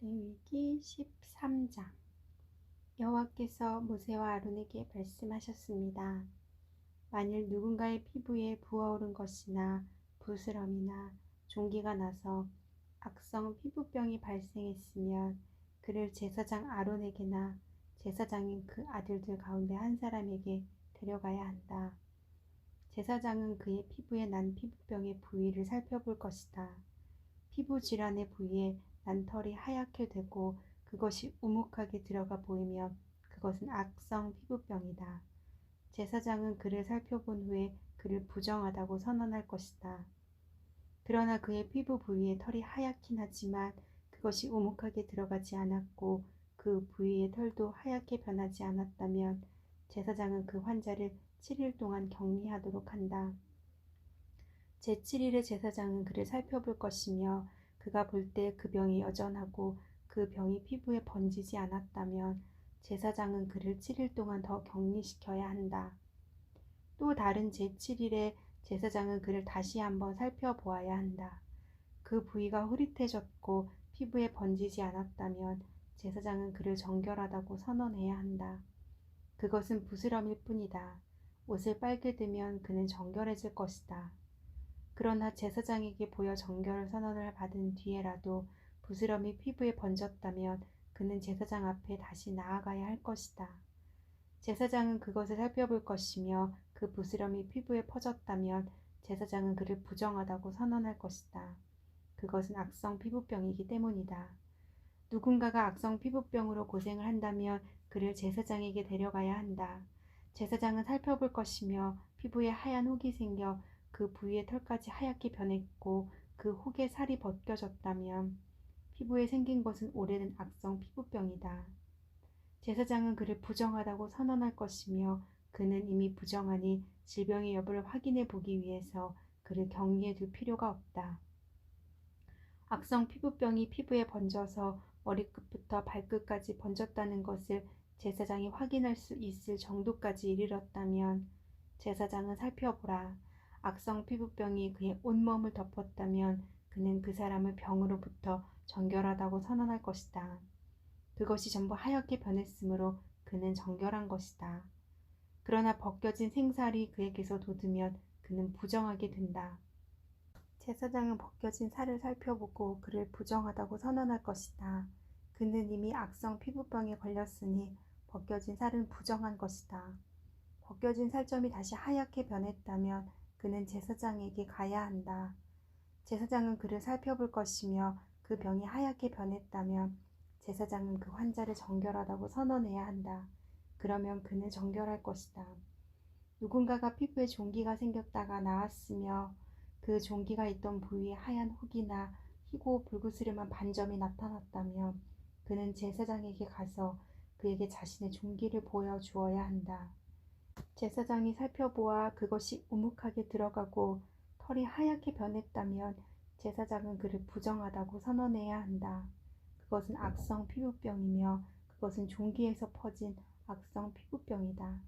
레위기 13장. 여호와께서 모세와 아론에게 말씀하셨습니다. 만일 누군가의 피부에 부어오른 것이나 부스럼이나 종기가 나서 악성 피부병이 발생했으면 그를 제사장 아론에게나 제사장인 그 아들들 가운데 한 사람에게 데려가야 한다. 제사장은 그의 피부에 난 피부병의 부위를 살펴볼 것이다. 피부 질환의 부위에 난 털이 하얗게 되고 그것이 우묵하게 들어가 보이면 그것은 악성 피부병이다. 제사장은 그를 살펴본 후에 그를 부정하다고 선언할 것이다. 그러나 그의 피부 부위에 털이 하얗긴 하지만 그것이 우묵하게 들어가지 않았고 그 부위의 털도 하얗게 변하지 않았다면 제사장은 그 환자를 7일 동안 격리하도록 한다. 제7일에 제사장은 그를 살펴볼 것이며 그가 볼 때 그 병이 여전하고 그 병이 피부에 번지지 않았다면 제사장은 그를 7일 동안 더 격리시켜야 한다. 또 다른 제7일에 제사장은 그를 다시 한번 살펴보아야 한다. 그 부위가 흐릿해졌고 피부에 번지지 않았다면 제사장은 그를 정결하다고 선언해야 한다. 그것은 부스럼일 뿐이다. 옷을 빨게 되면 그는 정결해질 것이다. 그러나 제사장에게 보여 정결 선언을 받은 뒤에라도 부스럼이 피부에 번졌다면 그는 제사장 앞에 다시 나아가야 할 것이다. 제사장은 그것을 살펴볼 것이며 그 부스럼이 피부에 퍼졌다면 제사장은 그를 부정하다고 선언할 것이다. 그것은 악성 피부병이기 때문이다. 누군가가 악성 피부병으로 고생을 한다면 그를 제사장에게 데려가야 한다. 제사장은 살펴볼 것이며 피부에 하얀 혹이 생겨 그 부위의 털까지 하얗게 변했고 그 혹에 살이 벗겨졌다면 피부에 생긴 것은 오래된 악성 피부병이다. 제사장은 그를 부정하다고 선언할 것이며 그는 이미 부정하니 질병의 여부를 확인해 보기 위해서 그를 격리해 둘 필요가 없다. 악성 피부병이 피부에 번져서 머리끝부터 발끝까지 번졌다는 것을 제사장이 확인할 수 있을 정도까지 이르렀다면 제사장은 살펴보라. 악성 피부병이 그의 온몸을 덮었다면 그는 그 사람을 병으로부터 정결하다고 선언할 것이다. 그것이 전부 하얗게 변했으므로 그는 정결한 것이다. 그러나 벗겨진 생살이 그에게서 돋으면 그는 부정하게 된다. 제사장은 벗겨진 살을 살펴보고 그를 부정하다고 선언할 것이다. 그는 이미 악성 피부병에 걸렸으니 벗겨진 살은 부정한 것이다. 벗겨진 살점이 다시 하얗게 변했다면 그는 제사장에게 가야 한다. 제사장은 그를 살펴볼 것이며 그 병이 하얗게 변했다면 제사장은 그 환자를 정결하다고 선언해야 한다. 그러면 그는 정결할 것이다. 누군가가 피부에 종기가 생겼다가 나았으며 그 종기가 있던 부위에 하얀 혹이나 희고 불그스름한 반점이 나타났다면 그는 제사장에게 가서 그에게 자신의 종기를 보여주어야 한다. 제사장이 살펴보아 그것이 우묵하게 들어가고 털이 하얗게 변했다면 제사장은 그를 부정하다고 선언해야 한다. 그것은 악성 피부병이며 그것은 종기에서 퍼진 악성 피부병이다.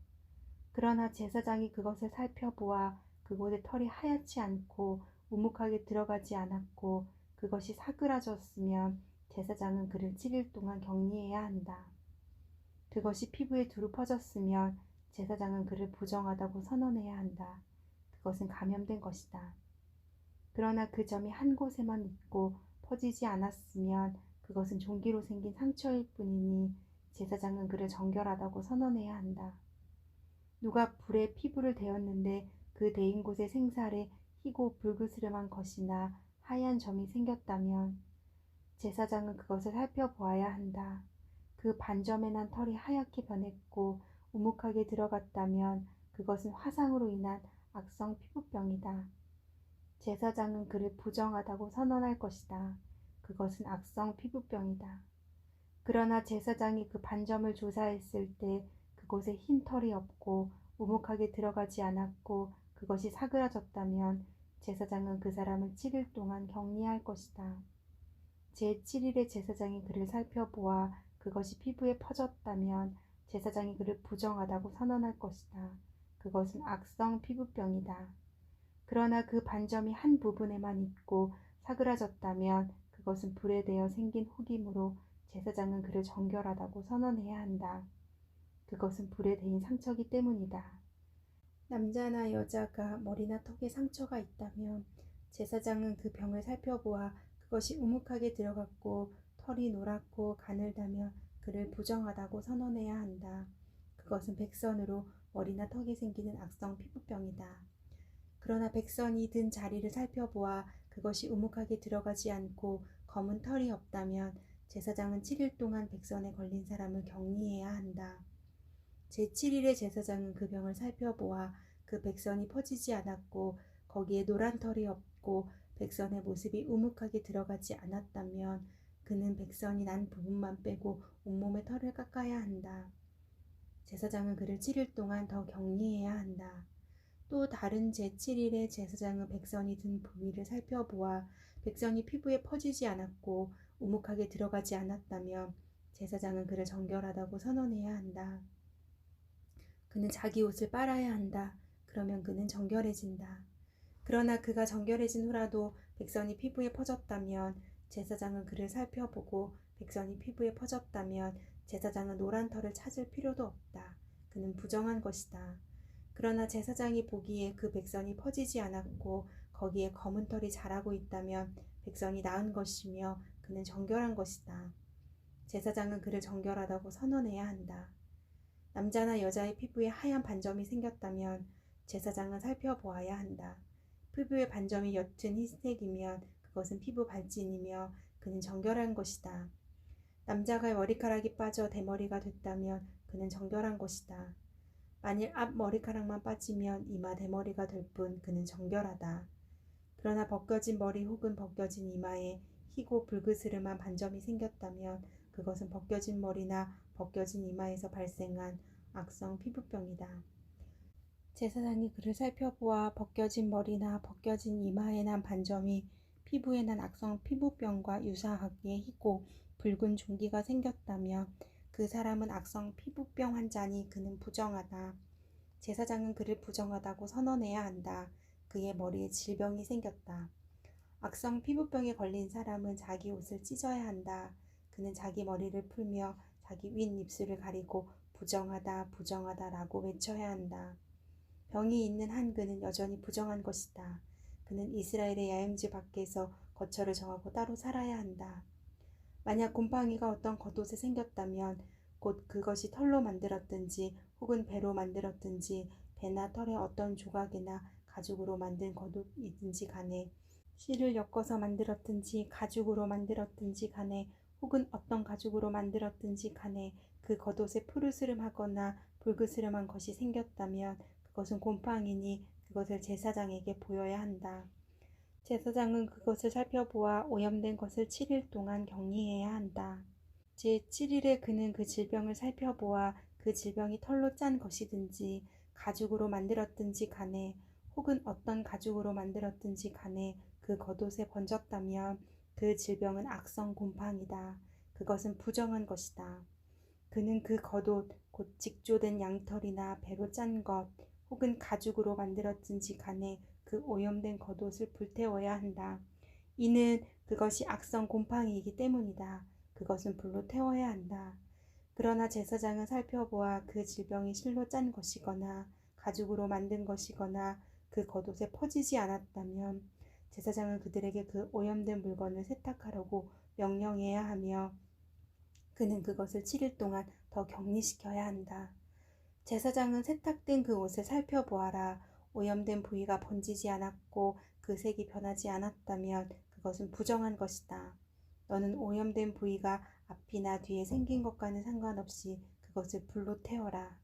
그러나 제사장이 그것을 살펴보아 그곳에 털이 하얗지 않고 우묵하게 들어가지 않았고 그것이 사그라졌으면 제사장은 그를 7일 동안 격리해야 한다. 그것이 피부에 두루 퍼졌으면 제사장은 그를 부정하다고 선언해야 한다. 그것은 감염된 것이다. 그러나 그 점이 한 곳에만 있고 퍼지지 않았으면 그것은 종기로 생긴 상처일 뿐이니 제사장은 그를 정결하다고 선언해야 한다. 누가 불에 피부를 데웠는데 그 데인 곳의 생살에 희고 불그스름한 것이나 하얀 점이 생겼다면 제사장은 그것을 살펴보아야 한다. 그 반점에 난 털이 하얗게 변했고 우묵하게 들어갔다면 그것은 화상으로 인한 악성 피부병이다. 제사장은 그를 부정하다고 선언할 것이다. 그것은 악성 피부병이다. 그러나 제사장이 그 반점을 조사했을 때 그곳에 흰 털이 없고 우묵하게 들어가지 않았고 그것이 사그라졌다면 제사장은 그 사람을 7일 동안 격리할 것이다. 제7일에 제사장이 그를 살펴보아 그것이 피부에 퍼졌다면 제사장이 그를 부정하다고 선언할 것이다. 그것은 악성 피부병이다. 그러나 그 반점이 한 부분에만 있고 사그라졌다면 그것은 불에 대어 생긴 혹이므로 제사장은 그를 정결하다고 선언해야 한다. 그것은 불에 대인 상처기 때문이다. 남자나 여자가 머리나 턱에 상처가 있다면 제사장은 그 병을 살펴보아 그것이 우묵하게 들어갔고 털이 노랗고 가늘다면 그를 부정하다고 선언해야 한다. 그것은 백선으로 머리나 턱에 생기는 악성 피부병이다. 그러나 백선이 든 자리를 살펴보아 그것이 우묵하게 들어가지 않고 검은 털이 없다면 제사장은 7일 동안 백선에 걸린 사람을 격리해야 한다. 제7일에 제사장은 그 병을 살펴보아 그 백선이 퍼지지 않았고 거기에 노란 털이 없고 백선의 모습이 우묵하게 들어가지 않았다면 그는 백선이 난 부분만 빼고 온몸의 털을 깎아야 한다. 제사장은 그를 7일 동안 더 격리해야 한다. 또 다른 제7일에 제사장은 백선이 든 부위를 살펴보아 백선이 피부에 퍼지지 않았고 우묵하게 들어가지 않았다면 제사장은 그를 정결하다고 선언해야 한다. 그는 자기 옷을 빨아야 한다. 그러면 그는 정결해진다. 그러나 그가 정결해진 후라도 백선이 피부에 퍼졌다면 제사장은 그를 살펴보고 백선이 피부에 퍼졌다면 제사장은 노란 털을 찾을 필요도 없다. 그는 부정한 것이다. 그러나 제사장이 보기에 그 백선이 퍼지지 않았고 거기에 검은 털이 자라고 있다면 백선이 나은 것이며 그는 정결한 것이다. 제사장은 그를 정결하다고 선언해야 한다. 남자나 여자의 피부에 하얀 반점이 생겼다면 제사장은 살펴보아야 한다. 피부의 반점이 옅은 흰색이면 그것은 피부 발진이며 그는 정결한 것이다. 남자가 머리카락이 빠져 대머리가 됐다면 그는 정결한 것이다. 만일 앞 머리카락만 빠지면 이마 대머리가 될 뿐 그는 정결하다. 그러나 벗겨진 머리 혹은 벗겨진 이마에 희고 불그스름한 반점이 생겼다면 그것은 벗겨진 머리나 벗겨진 이마에서 발생한 악성 피부병이다. 제사장이 그를 살펴보아 벗겨진 머리나 벗겨진 이마에 난 반점이 피부에 난 악성 피부병과 유사하게 희고 붉은 종기가 생겼다면 그 사람은 악성 피부병 환자니 그는 부정하다. 제사장은 그를 부정하다고 선언해야 한다. 그의 머리에 질병이 생겼다. 악성 피부병에 걸린 사람은 자기 옷을 찢어야 한다. 그는 자기 머리를 풀며 자기 윗입술을 가리고 부정하다 부정하다라고 외쳐야 한다. 병이 있는 한 그는 여전히 부정한 것이다. 그는 이스라엘의 야영지 밖에서 거처를 정하고 따로 살아야 한다. 만약 곰팡이가 어떤 겉옷에 생겼다면 곧 그것이 털로 만들었든지 혹은 배로 만들었든지 배나 털의 어떤 조각이나 가죽으로 만든 겉옷이든지 간에 실을 엮어서 만들었든지 가죽으로 만들었든지 간에 혹은 어떤 가죽으로 만들었든지 간에 그 겉옷에 푸르스름하거나 붉으스름한 것이 생겼다면 그것은 곰팡이니 그것을 제사장에게 보여야 한다. 제사장은 그것을 살펴보아 오염된 것을 7일 동안 격리해야 한다. 제7일에 그는 그 질병을 살펴보아 그 질병이 털로 짠 것이든지 가죽으로 만들었든지 간에 혹은 어떤 가죽으로 만들었든지 간에 그 겉옷에 번졌다면 그 질병은 악성 곰팡이다. 그것은 부정한 것이다. 그는 그 겉옷 곧 직조된 양털이나 배로 짠 것 혹은 가죽으로 만들었든지 간에 그 오염된 겉옷을 불태워야 한다. 이는 그것이 악성 곰팡이이기 때문이다. 그것은 불로 태워야 한다. 그러나 제사장은 살펴보아 그 질병이 실로 짠 것이거나 가죽으로 만든 것이거나 그 겉옷에 퍼지지 않았다면 제사장은 그들에게 그 오염된 물건을 세탁하라고 명령해야 하며 그는 그것을 7일 동안 더 격리시켜야 한다. 제사장은 세탁된 그 옷을 살펴보아라. 오염된 부위가 번지지 않았고 그 색이 변하지 않았다면 그것은 부정한 것이다. 너는 오염된 부위가 앞이나 뒤에 생긴 것과는 상관없이 그것을 불로 태워라.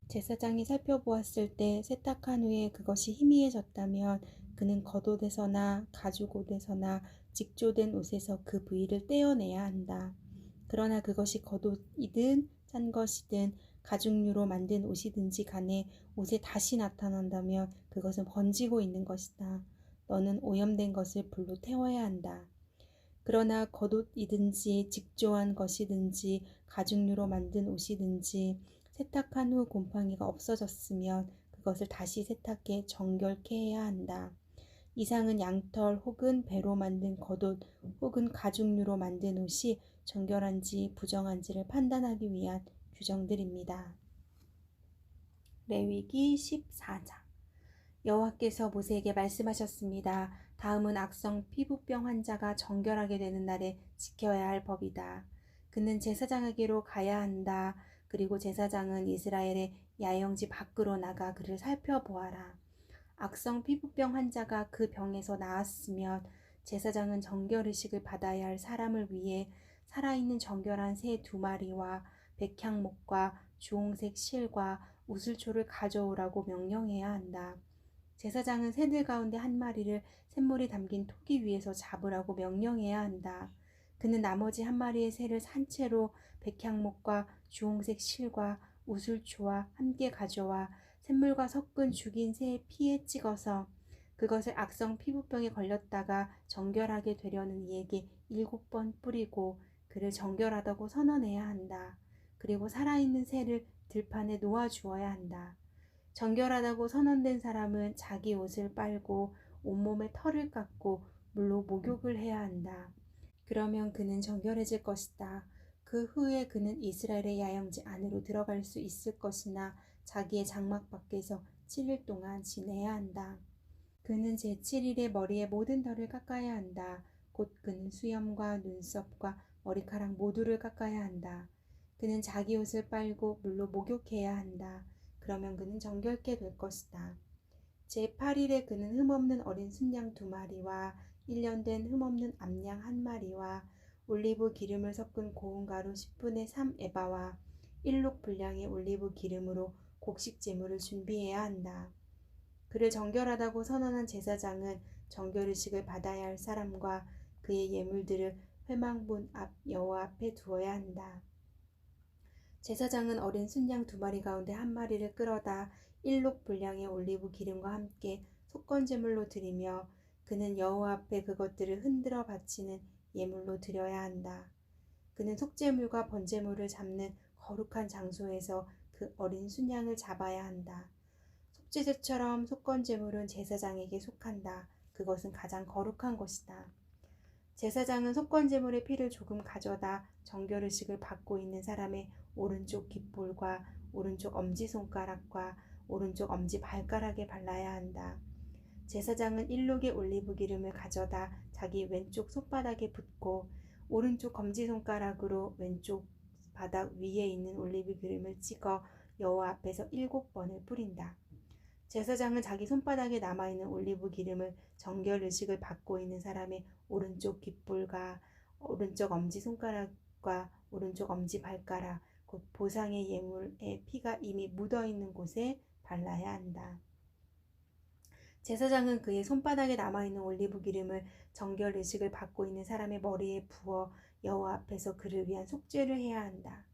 제사장이 살펴보았을 때 세탁한 후에 그것이 희미해졌다면 그는 겉옷에서나 가죽옷에서나 직조된 옷에서 그 부위를 떼어내야 한다. 그러나 그것이 겉옷이든 짠 것이든 가죽류로 만든 옷이든지 간에 옷에 다시 나타난다면 그것은 번지고 있는 것이다. 너는 오염된 것을 불로 태워야 한다. 그러나 겉옷이든지 직조한 것이든지 가죽류로 만든 옷이든지 세탁한 후 곰팡이가 없어졌으면 그것을 다시 세탁해 정결케 해야 한다. 이상은 양털 혹은 배로 만든 겉옷 혹은 가죽류로 만든 옷이 정결한지 부정한지를 판단하기 위한 규정들입니다. 레위기 14장. 여호와께서 모세에게 말씀하셨습니다. 다음은 악성 피부병 환자가 정결하게 되는 날에 지켜야 할 법이다. 그는 제사장에게로 가야 한다. 그리고 제사장은 이스라엘의 야영지 밖으로 나가 그를 살펴보아라. 악성 피부병 환자가 그 병에서 나았으면 제사장은 정결의식을 받아야 할 사람을 위해 살아있는 정결한 새 2마리와 백향목과 주홍색 실과 우슬초를 가져오라고 명령해야 한다. 제사장은 새들 가운데 1마리를 샘물이 담긴 토기 위에서 잡으라고 명령해야 한다. 그는 나머지 1마리의 새를 산채로 백향목과 주홍색 실과 우슬초와 함께 가져와 샘물과 섞은 죽인 새의 피에 찍어서 그것을 악성 피부병에 걸렸다가 정결하게 되려는 이에게 7번 뿌리고 그를 정결하다고 선언해야 한다. 그리고 살아있는 새를 들판에 놓아 주어야 한다. 정결하다고 선언된 사람은 자기 옷을 빨고 온몸에 털을 깎고 물로 목욕을 해야 한다. 그러면 그는 정결해질 것이다. 그 후에 그는 이스라엘의 야영지 안으로 들어갈 수 있을 것이나 자기의 장막 밖에서 7일 동안 지내야 한다. 그는 제7일에 머리의 모든 털을 깎아야 한다. 곧 그는 수염과 눈썹과 머리카락 모두를 깎아야 한다. 그는 자기 옷을 빨고 물로 목욕해야 한다. 그러면 그는 정결케 될 것이다. 제8일에 그는 흠없는 어린 순양 2마리와 1년 된 흠없는 암양 1마리와 올리브 기름을 섞은 고운 가루 10분의 3 에바와 1록 분량의 올리브 기름으로 곡식 제물을 준비해야 한다. 그를 정결하다고 선언한 제사장은 정결의식을 받아야 할 사람과 그의 예물들을 회막문 앞 여호와 앞에 두어야 한다. 제사장은 어린 순양 2마리 가운데 1마리를 끌어다 1록 분량의 올리브 기름과 함께 속건제물로 드리며 그는 여호와 앞에 그것들을 흔들어 바치는 예물로 드려야 한다. 그는 속제물과 번제물을 잡는 거룩한 장소에서 그 어린 순양을 잡아야 한다. 속죄제처럼 속건제물은 제사장에게 속한다. 그것은 가장 거룩한 것이다. 제사장은 속건제물의 피를 조금 가져다 정결의식을 받고 있는 사람의 오른쪽 깃볼과 오른쪽 엄지손가락과 오른쪽 엄지발가락에 발라야 한다. 제사장은 1록의 올리브 기름을 가져다 자기 왼쪽 손바닥에 붓고 오른쪽 검지손가락으로 왼쪽 바닥 위에 있는 올리브 기름을 찍어 여호와 앞에서 7번을 뿌린다. 제사장은 자기 손바닥에 남아있는 올리브 기름을 정결의식을 받고 있는 사람의 오른쪽 깃볼과 오른쪽 엄지손가락과 오른쪽 엄지발가락 곧 보상의 예물의 피가 이미 묻어있는 곳에 발라야 한다. 제사장은 그의 손바닥에 남아있는 올리브 기름을 정결의식을 받고 있는 사람의 머리에 부어 여호와 앞에서 그를 위한 속죄를 해야 한다.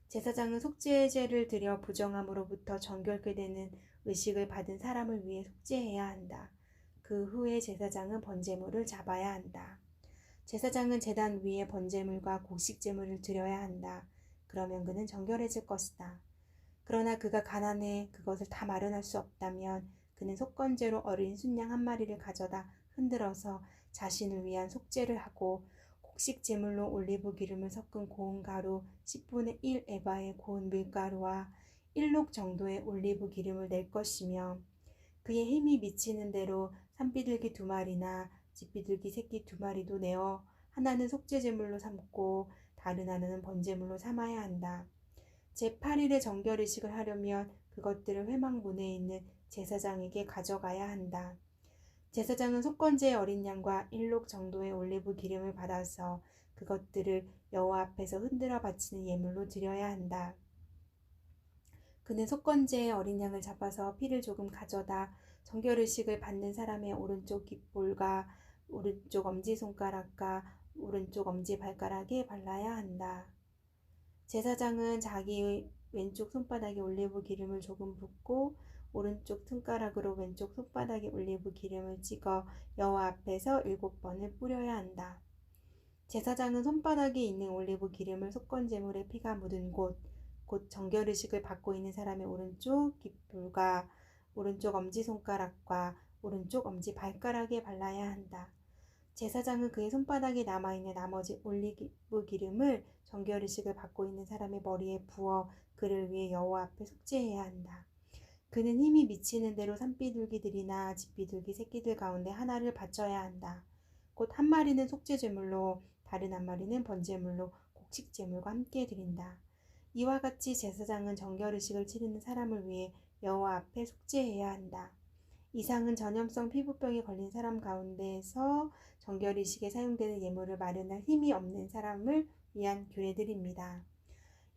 제사장은 속죄의 제를 드려 부정함으로부터 정결케 되는 의식을 받은 사람을 위해 속죄해야 한다. 그 후에 제사장은 번제물을 잡아야 한다. 제사장은 제단 위에 번제물과 곡식제물을 드려야 한다. 그러면 그는 정결해질 것이다. 그러나 그가 가난해 그것을 다 마련할 수 없다면 그는 속건제로 어린 순양 1마리를 가져다 흔들어서 자신을 위한 속죄를 하고 곡식 제물로 올리브 기름을 섞은 고운 가루 10분의 1 에바의 고운 밀가루와 1록 정도의 올리브 기름을 낼 것이며 그의 힘이 미치는 대로 산비둘기 2마리나 집비둘기 새끼 2마리도 내어 하나는 속죄 제물로 삼고 다른 하나는 번제물로 삼아야 한다. 제8일에 정결의식을 하려면 그것들을 회막문에 있는 제사장에게 가져가야 한다. 제사장은 속건제의 어린 양과 1록 정도의 올리브 기름을 받아서 그것들을 여호와 앞에서 흔들어 바치는 예물로 드려야 한다. 그는 속건제의 어린 양을 잡아서 피를 조금 가져다 정결의식을 받는 사람의 오른쪽 깃볼과 오른쪽 엄지손가락과 오른쪽 엄지발가락에 발라야 한다. 제사장은 자기 왼쪽 손바닥에 올리브 기름을 조금 붓고 오른쪽 손가락으로 왼쪽 손바닥에 올리브 기름을 찍어 여호와 앞에서 7번을 뿌려야 한다. 제사장은 손바닥에 있는 올리브 기름을 속건제물의 피가 묻은 곳, 곧 정결의식을 받고 있는 사람의 오른쪽 깃볼과 오른쪽 엄지손가락과 오른쪽 엄지 발가락에 발라야 한다. 제사장은 그의 손바닥에 남아있는 나머지 올리브 기름을 정결의식을 받고 있는 사람의 머리에 부어 그를 위해 여호와 앞에 속죄해야 한다. 그는 힘이 미치는 대로 산비둘기들이나 집비둘기 새끼들 가운데 하나를 바쳐야 한다. 곧 한 마리는 속죄제물로 다른 한 마리는 번제물로 곡식제물과 함께 드린다. 이와 같이 제사장은 정결의식을 치르는 사람을 위해 여호와 앞에 속죄해야 한다. 이상은 전염성 피부병에 걸린 사람 가운데에서 정결의식에 사용되는 예물을 마련할 힘이 없는 사람을 위한 규례들입니다.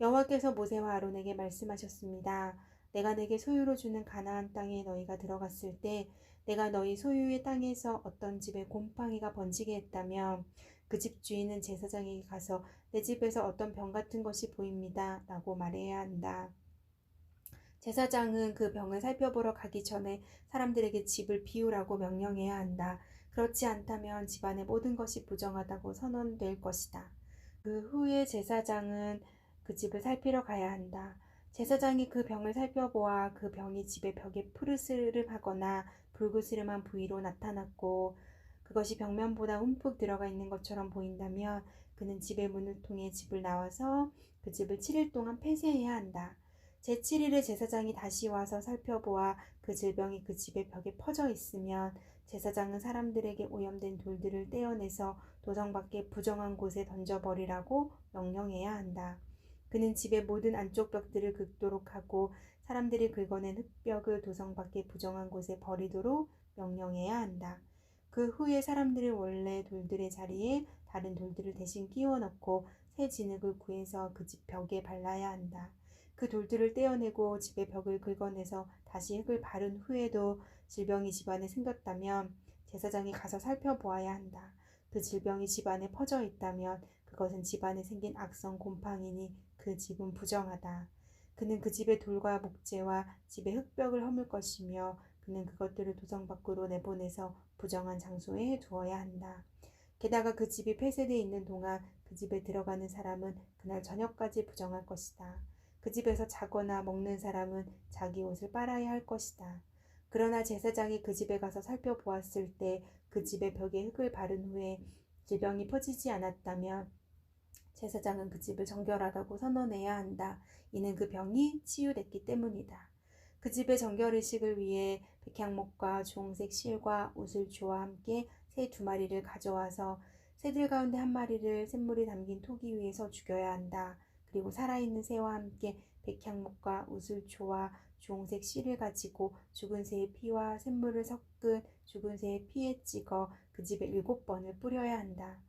여호와께서 모세와 아론에게 말씀하셨습니다. 내가 내게 소유로 주는 가나안 땅에 너희가 들어갔을 때 내가 너희 소유의 땅에서 어떤 집에 곰팡이가 번지게 했다면 그 집 주인은 제사장에게 가서 내 집에서 어떤 병 같은 것이 보입니다. 라고 말해야 한다. 제사장은 그 병을 살펴보러 가기 전에 사람들에게 집을 비우라고 명령해야 한다. 그렇지 않다면 집안의 모든 것이 부정하다고 선언될 것이다. 그 후에 제사장은 그 집을 살피러 가야 한다. 제사장이 그 병을 살펴보아 그 병이 집의 벽에 푸르스름하거나 붉으스름한 부위로 나타났고 그것이 벽면보다 움푹 들어가 있는 것처럼 보인다면 그는 집의 문을 통해 집을 나와서 그 집을 7일 동안 폐쇄해야 한다. 제7일에 제사장이 다시 와서 살펴보아 그 질병이 그 집의 벽에 퍼져 있으면 제사장은 사람들에게 오염된 돌들을 떼어내서 도성 밖에 부정한 곳에 던져버리라고 명령해야 한다. 그는 집의 모든 안쪽 벽들을 긁도록 하고 사람들이 긁어낸 흙벽을 도성 밖의 부정한 곳에 버리도록 명령해야 한다. 그 후에 사람들이 원래 돌들의 자리에 다른 돌들을 대신 끼워 넣고 새 진흙을 구해서 그 집 벽에 발라야 한다. 그 돌들을 떼어내고 집의 벽을 긁어내서 다시 흙을 바른 후에도 질병이 집안에 생겼다면 제사장이 가서 살펴보아야 한다. 그 질병이 집안에 퍼져 있다면 그것은 집안에 생긴 악성 곰팡이니 그 집은 부정하다. 그는 그 집의 돌과 목재와 집의 흙벽을 허물 것이며 그는 그것들을 도성 밖으로 내보내서 부정한 장소에 두어야 한다. 게다가 그 집이 폐쇄되어 있는 동안 그 집에 들어가는 사람은 그날 저녁까지 부정할 것이다. 그 집에서 자거나 먹는 사람은 자기 옷을 빨아야 할 것이다. 그러나 제사장이 그 집에 가서 살펴보았을 때 그 집의 벽에 흙을 바른 후에 질병이 퍼지지 않았다면 제사장은 그 집을 정결하다고 선언해야 한다. 이는 그 병이 치유됐기 때문이다. 그 집의 정결의식을 위해 백향목과 주홍색 실과 우슬초와 함께 새 2마리를 가져와서 새들 가운데 1마리를 샘물이 담긴 토기 위에서 죽여야 한다. 그리고 살아있는 새와 함께 백향목과 우슬초와 주홍색 실을 가지고 죽은 새의 피와 샘물을 섞은 죽은 새의 피에 찍어 그 집에 7번을 뿌려야 한다.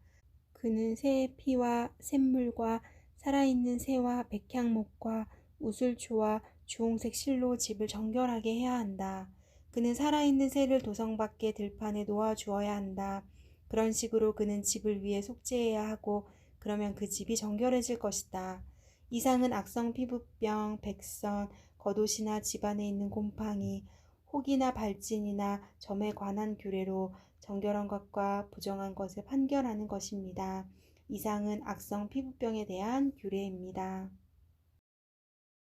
그는 새의 피와 샘물과 살아있는 새와 백향목과 우슬초와 주홍색 실로 집을 정결하게 해야 한다. 그는 살아있는 새를 도성 밖의 들판에 놓아 주어야 한다. 그런 식으로 그는 집을 위해 속죄해야 하고 그러면 그 집이 정결해질 것이다. 이상은 악성 피부병, 백선, 겉옷이나 집안에 있는 곰팡이, 혹이나 발진이나 점에 관한 규례로 정결한 것과 부정한 것을 판결하는 것입니다. 이상은 악성 피부병에 대한 규례입니다.